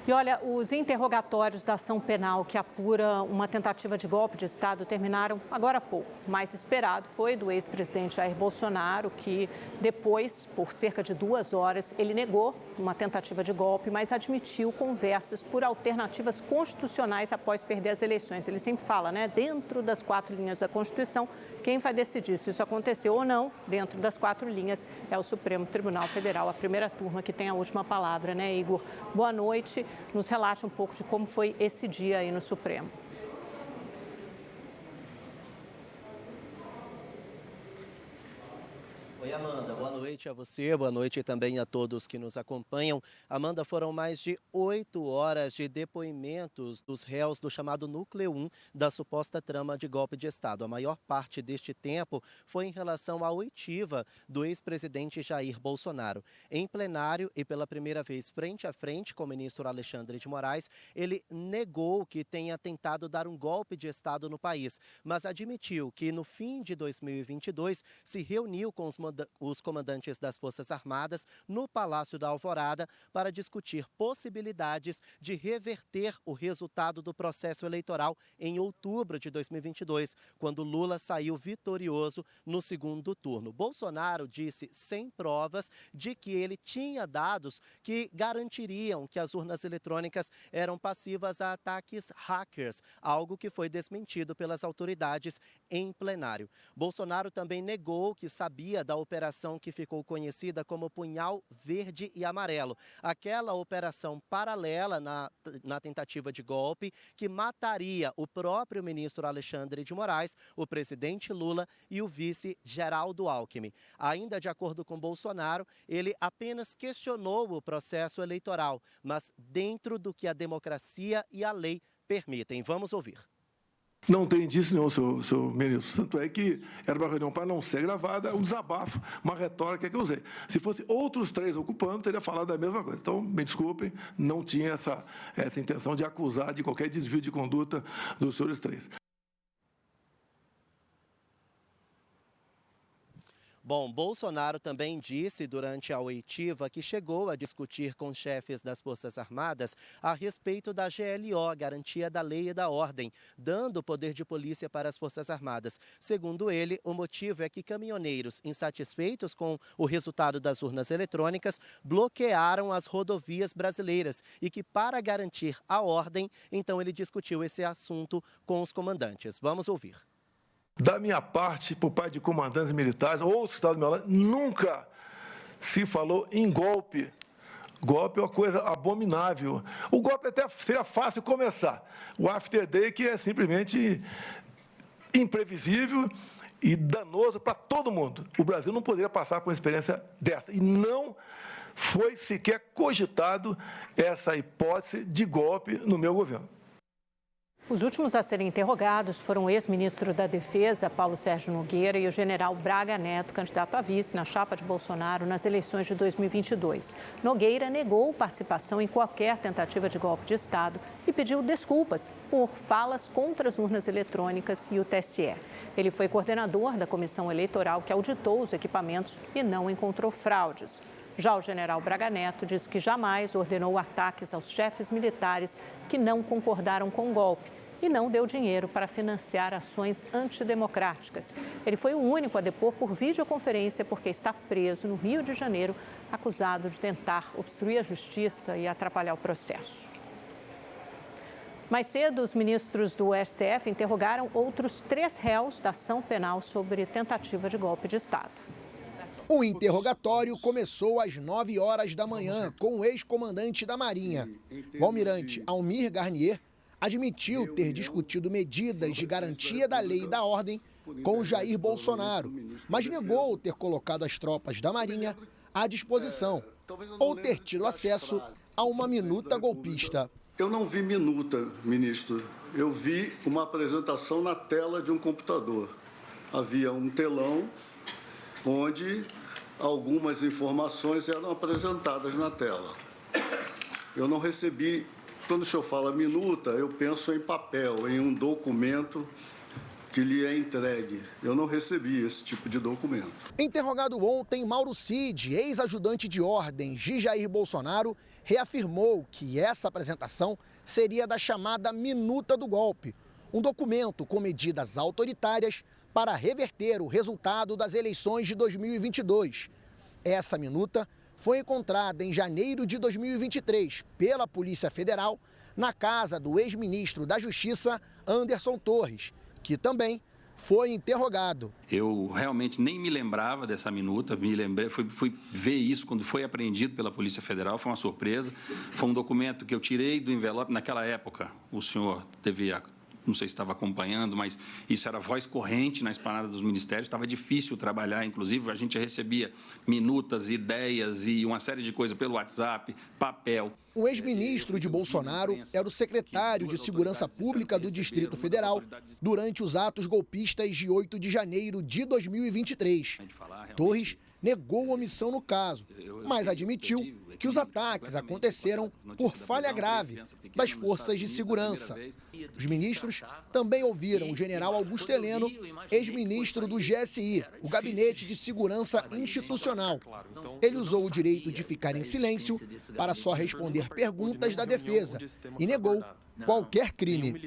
E olha, os interrogatórios da ação penal que apura uma tentativa de golpe de Estado terminaram agora há pouco. O mais esperado foi do ex-presidente Jair Bolsonaro, que depois, por cerca de 2 horas, ele negou uma tentativa de golpe, mas admitiu conversas por alternativas constitucionais após perder as eleições. Ele sempre fala, né, dentro das 4 linhas da Constituição, quem vai decidir se isso aconteceu ou não, dentro das 4 linhas, é o Supremo Tribunal Federal, a primeira turma que tem a última palavra, né, Igor? Boa noite. Nos relate um pouco de como foi esse dia aí no Supremo. Oi, Amanda. Boa noite a você, boa noite também a todos que nos acompanham. Amanda, foram mais de 8 horas de depoimentos dos réus do chamado Núcleo 1 da suposta trama de golpe de Estado. A maior parte deste tempo foi em relação à oitiva do ex-presidente Jair Bolsonaro. Em plenário e pela primeira vez frente a frente com o ministro Alexandre de Moraes, ele negou que tenha tentado dar um golpe de Estado no país, mas admitiu que no fim de 2022 se reuniu com os comandantes das Forças Armadas no Palácio da Alvorada para discutir possibilidades de reverter o resultado do processo eleitoral em outubro de 2022, quando Lula saiu vitorioso no segundo turno. Bolsonaro disse sem provas de que ele tinha dados que garantiriam que as urnas eletrônicas eram passivas a ataques hackers, algo que foi desmentido pelas autoridades em plenário. Bolsonaro também negou que sabia da operação que ficou conhecida como Punhal Verde e Amarelo, aquela operação paralela na tentativa de golpe que mataria o próprio ministro Alexandre de Moraes, o presidente Lula e o vice Geraldo Alckmin. Ainda de acordo com Bolsonaro, ele apenas questionou o processo eleitoral, mas dentro do que a democracia e a lei permitem. Vamos ouvir. Não tem indício nenhum, senhor ministro. Tanto é que era uma reunião para não ser gravada, um desabafo, uma retórica que eu usei. Se fosse outros 3 ocupando, teria falado a mesma coisa. Então, me desculpem, não tinha essa intenção de acusar de qualquer desvio de conduta dos senhores 3. Bom, Bolsonaro também disse durante a oitiva que chegou a discutir com chefes das Forças Armadas a respeito da GLO, Garantia da Lei e da Ordem, dando poder de polícia para as Forças Armadas. Segundo ele, o motivo é que caminhoneiros insatisfeitos com o resultado das urnas eletrônicas bloquearam as rodovias brasileiras e que, para garantir a ordem, então ele discutiu esse assunto com os comandantes. Vamos ouvir. Da minha parte, por parte de comandantes militares, outros que estavam do meu lado, nunca se falou em golpe. Golpe é uma coisa abominável. O golpe até seria fácil começar. O after day, que é simplesmente imprevisível e danoso para todo mundo. O Brasil não poderia passar por uma experiência dessa. E não foi sequer cogitado essa hipótese de golpe no meu governo. Os últimos a serem interrogados foram o ex-ministro da Defesa, Paulo Sérgio Nogueira, e o general Braga Neto, candidato a vice na chapa de Bolsonaro nas eleições de 2022. Nogueira negou participação em qualquer tentativa de golpe de Estado e pediu desculpas por falas contra as urnas eletrônicas e o TSE. Ele foi coordenador da comissão eleitoral que auditou os equipamentos e não encontrou fraudes. Já o general Braga Neto disse que jamais ordenou ataques aos chefes militares que não concordaram com o golpe e não deu dinheiro para financiar ações antidemocráticas. Ele foi o único a depor por videoconferência porque está preso no Rio de Janeiro, acusado de tentar obstruir a justiça e atrapalhar o processo. Mais cedo, os ministros do STF interrogaram outros 3 réus da ação penal sobre tentativa de golpe de Estado. O interrogatório começou às 9 horas da manhã com o ex-comandante da Marinha. O almirante Almir Garnier admitiu ter discutido medidas de garantia da lei e da ordem com Jair Bolsonaro, mas negou ter colocado as tropas da Marinha à disposição ou ter tido acesso a uma minuta golpista. Eu não vi minuta, ministro. Eu vi uma apresentação na tela de um computador. Havia um telão onde algumas informações eram apresentadas na tela. Eu não recebi, quando o senhor fala minuta, eu penso em papel, em um documento que lhe é entregue. Eu não recebi esse tipo de documento. Interrogado ontem, Mauro Cid, ex-ajudante de ordens de Jair Bolsonaro, reafirmou que essa apresentação seria da chamada Minuta do Golpe, um documento com medidas autoritárias para reverter o resultado das eleições de 2022. Essa minuta foi encontrada em janeiro de 2023 pela Polícia Federal na casa do ex-ministro da Justiça, Anderson Torres, que também foi interrogado. Eu realmente nem me lembrava dessa minuta, fui ver isso quando foi apreendido pela Polícia Federal, foi uma surpresa. Foi um documento que eu tirei do envelope, naquela época o senhor devia, não sei se estava acompanhando, mas isso era voz corrente na esplanada dos ministérios, estava difícil trabalhar, inclusive a gente recebia minutas, ideias e uma série de coisas pelo WhatsApp, papel. O ex-ministro de Bolsonaro era o secretário de Segurança Pública do Distrito Federal durante os atos golpistas de 8 de janeiro de 2023. Torres negou omissão no caso, mas admitiu que os ataques aconteceram por falha grave das forças de segurança. Os ministros também ouviram o general Augusto Heleno, ex-ministro do GSI, o Gabinete de Segurança Institucional. Ele usou o direito de ficar em silêncio para só responder perguntas da defesa e negou qualquer crime.